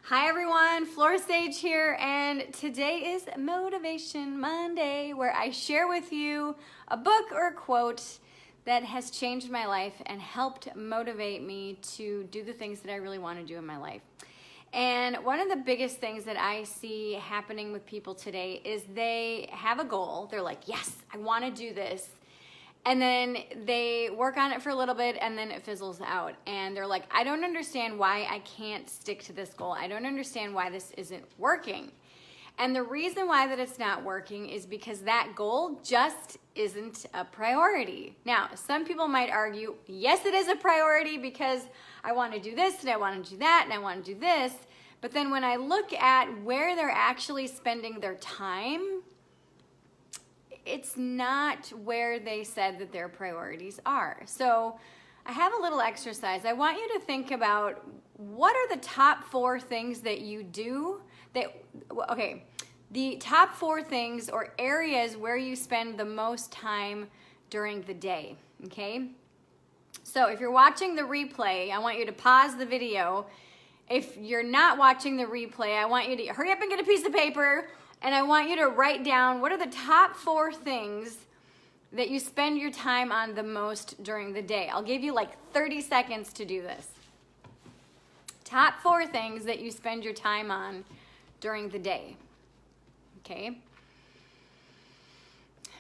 Hi everyone, Flora here, and today is Motivation Monday, where I share with you a book or a quote that has changed my life and helped motivate me to do the things that I really want to do in my life. And one of the biggest things that I see happening with people today is they have a goal. They're like, yes, I want to do this. And then they work on it for a little bit and then it fizzles out. And they're like, I don't understand why I can't stick to this goal. I don't understand why this isn't working. And the reason why that it's not working is because that goal just isn't a priority. Now, some people might argue, yes, it is a priority because I want to do this and I want to do that and I want to do this. But then when I look at where they're actually spending their time, it's not where they said that their priorities are. So I have a little exercise. I want you to think about what are the top 4 things that you do the top 4 things or areas where you spend the most time during the day, okay? So if you're watching the replay, I want you to pause the video. If you're not watching the replay, I want you to hurry up and get a piece of paper. And I want you to write down what are the top 4 things that you spend your time on the most during the day. I'll give you like 30 seconds to do this. Top 4 things that you spend your time on during the day. Okay?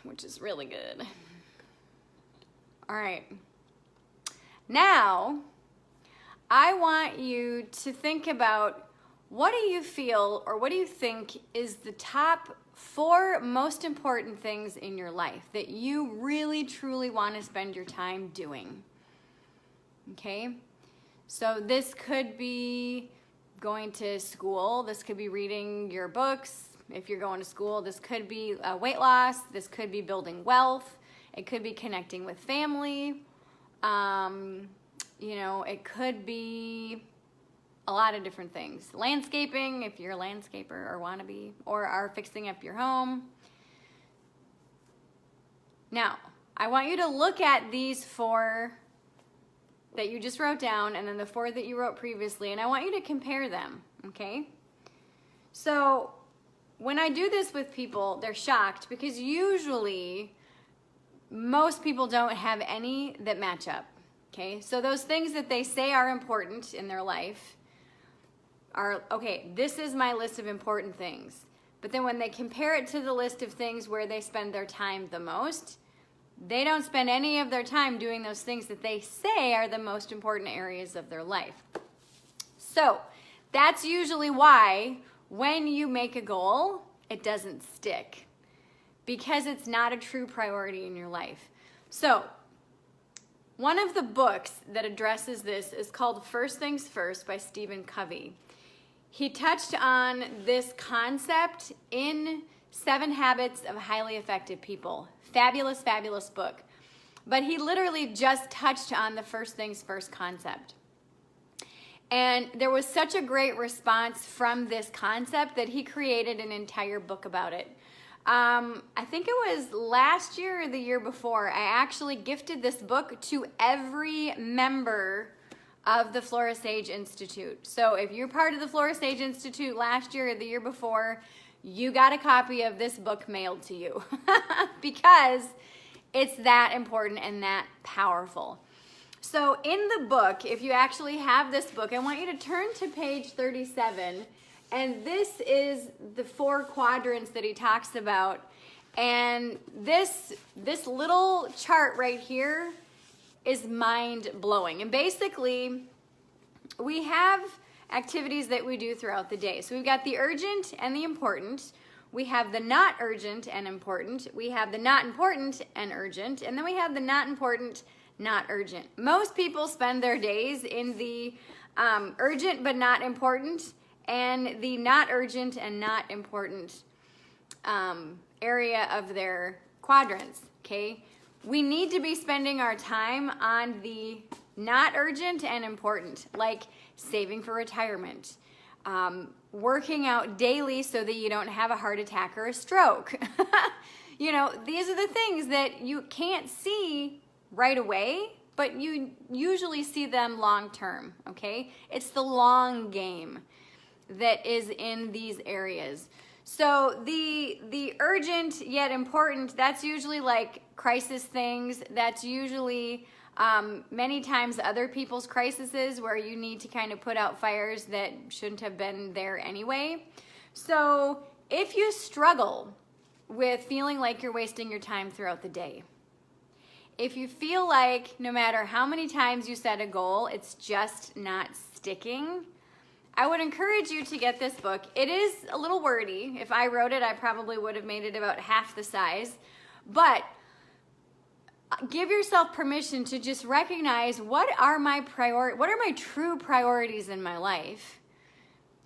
Which is really good. All right. Now, I want you to think about what do you feel or what do you think is the top 4 most important things in your life that you really truly want to spend your time doing? Okay? So this could be going to school. This could be reading your books if you're going to school. This could be weight loss. This could be building wealth. It could be connecting with family. It could be a lot of different things. Landscaping, if you're a landscaper or want to be, or are fixing up your home. Now, I want you to look at these 4 that you just wrote down and then the 4 that you wrote previously, and I want you to compare them, okay? So, when I do this with people, they're shocked because usually most people don't have any that match up, okay? So those things that they say are important in their life are, okay, this is my list of important things. But then when they compare it to the list of things where they spend their time the most, they don't spend any of their time doing those things that they say are the most important areas of their life. So that's usually why when you make a goal, it doesn't stick because it's not a true priority in your life. So one of the books that addresses this is called First Things First by Stephen Covey. He touched on this concept in 7 Habits of Highly Effective People. Fabulous, fabulous book. But he literally just touched on the first things first concept. And there was such a great response from this concept that he created an entire book about it. I think it was last year or the year before, I actually gifted this book to every member of the Flora Institute. So if you're part of the Flora Institute last year or the year before, you got a copy of this book mailed to you because it's that important and that powerful. So in the book, if you actually have this book, I want you to turn to page 37, and this is the 4 quadrants that he talks about. And this little chart right here is mind-blowing. And basically, we have activities that we do throughout the day. So we've got the urgent and the important. We have the not urgent and important. We have the not important and urgent. And then we have the not important, not urgent. Most people spend their days in the urgent but not important and the not urgent and not important area of their quadrants, okay? We need to be spending our time on the not urgent and important, like saving for retirement, working out daily so that you don't have a heart attack or a stroke. These are the things that you can't see right away, but you usually see them long term, okay? It's the long game. that is in these areas. So the urgent yet important, that's usually like crisis things. That's usually many times other people's crises where you need to kind of put out fires that shouldn't have been there anyway. So if you struggle with feeling like you're wasting your time throughout the day, if you feel like no matter how many times you set a goal, it's just not sticking, I would encourage you to get this book. It is a little wordy. If I wrote it, I probably would have made it about half the size. But give yourself permission to just recognize what are my true priorities in my life?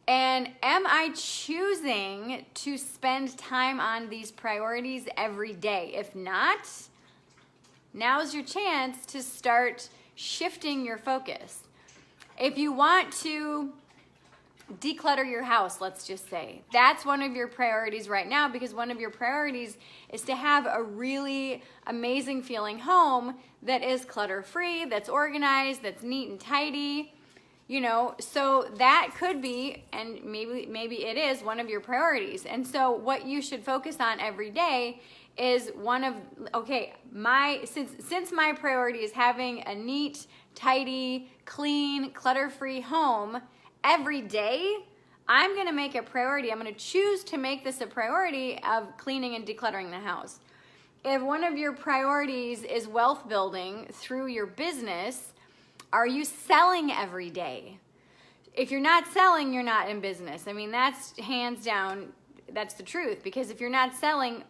And am I choosing to spend time on these priorities every day? If not, now's your chance to start shifting your focus. If you want to declutter your house, let's just say, that's one of your priorities right now, because one of your priorities is to have a really amazing feeling home that is clutter-free, that's organized, that's neat and tidy, you know. So that could be, and maybe it is one of your priorities. And so what you should focus on every day is since my priority is having a neat, tidy, clean, clutter-free home, every day, I'm going to make a priority. I'm going to choose to make this a priority of cleaning and decluttering the house. If one of your priorities is wealth building through your business, are you selling every day? If you're not selling, you're not in business. I mean, that's hands down, that's the truth. Because if you're not selling,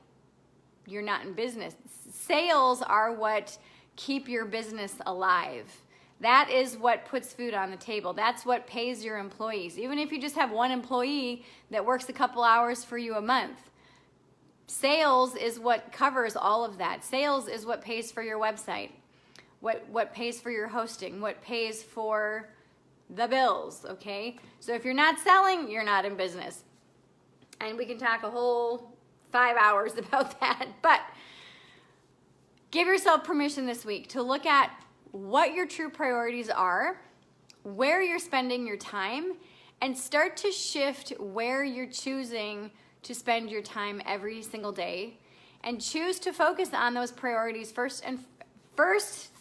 you're not in business. Sales are what keep your business alive. That is what puts food on the table. That's what pays your employees. Even if you just have one employee that works a couple hours for you a month, sales is what covers all of that. Sales is what pays for your website, what pays for your hosting, what pays for the bills, okay? So if you're not selling, you're not in business. And we can talk a whole 5 hours about that. But give yourself permission this week to look at what your true priorities are, where you're spending your time, and start to shift where you're choosing to spend your time every single day, and choose to focus on those priorities first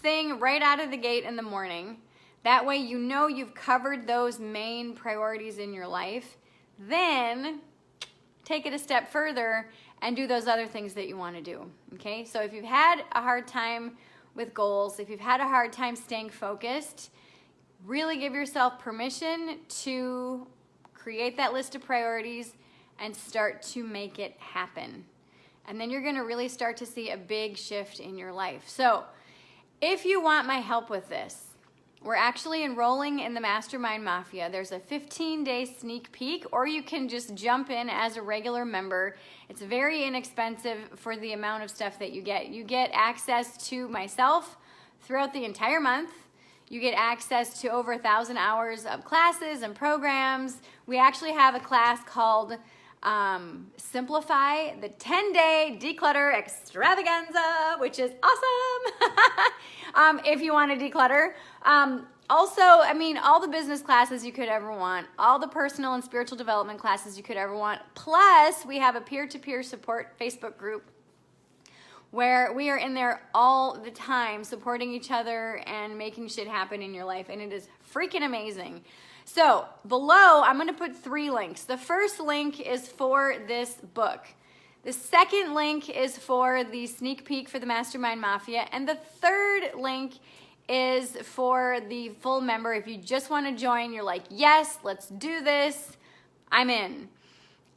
thing right out of the gate in the morning. That way you know you've covered those main priorities in your life. Then take it a step further and do those other things that you want to do, okay? So if you've had a hard time with goals, if you've had a hard time staying focused, really give yourself permission to create that list of priorities and start to make it happen. And then you're going to really start to see a big shift in your life. So if you want my help with this, we're actually enrolling in the Mastermind Mafia. There's a 15-day sneak peek, or you can just jump in as a regular member. It's very inexpensive for the amount of stuff that you get. You get access to myself throughout the entire month. You get access to over 1,000 hours of classes and programs. We actually have a class called Simplify, the 10-day declutter extravaganza, which is awesome if you want to declutter. Also, I mean, all the business classes you could ever want, all the personal and spiritual development classes you could ever want. Plus, we have a peer-to-peer support Facebook group where we are in there all the time supporting each other and making shit happen in your life, and it is freaking amazing. So below, I'm going to put 3 links. The first link is for this book. The second link is for the sneak peek for the Mastermind Mafia. And the third link is for the full member. If you just want to join, you're like, yes, let's do this, I'm in.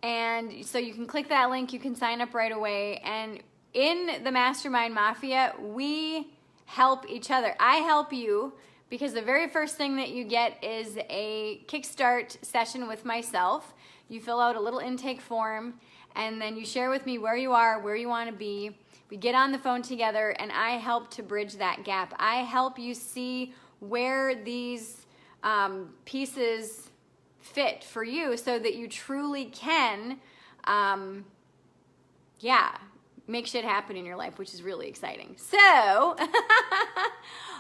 And so you can click that link, you can sign up right away. And in the Mastermind Mafia, we help each other. I help you, because the very first thing that you get is a kickstart session with myself. You fill out a little intake form, and then you share with me where you are, where you want to be. We get on the phone together, and I help to bridge that gap. I help you see where these pieces fit for you so that you truly can, make shit happen in your life, which is really exciting. So, all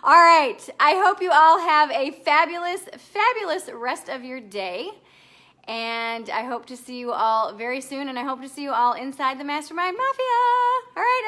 right. I hope you all have a fabulous, fabulous rest of your day. And I hope to see you all very soon, and I hope to see you all inside the Mastermind Mafia. All right.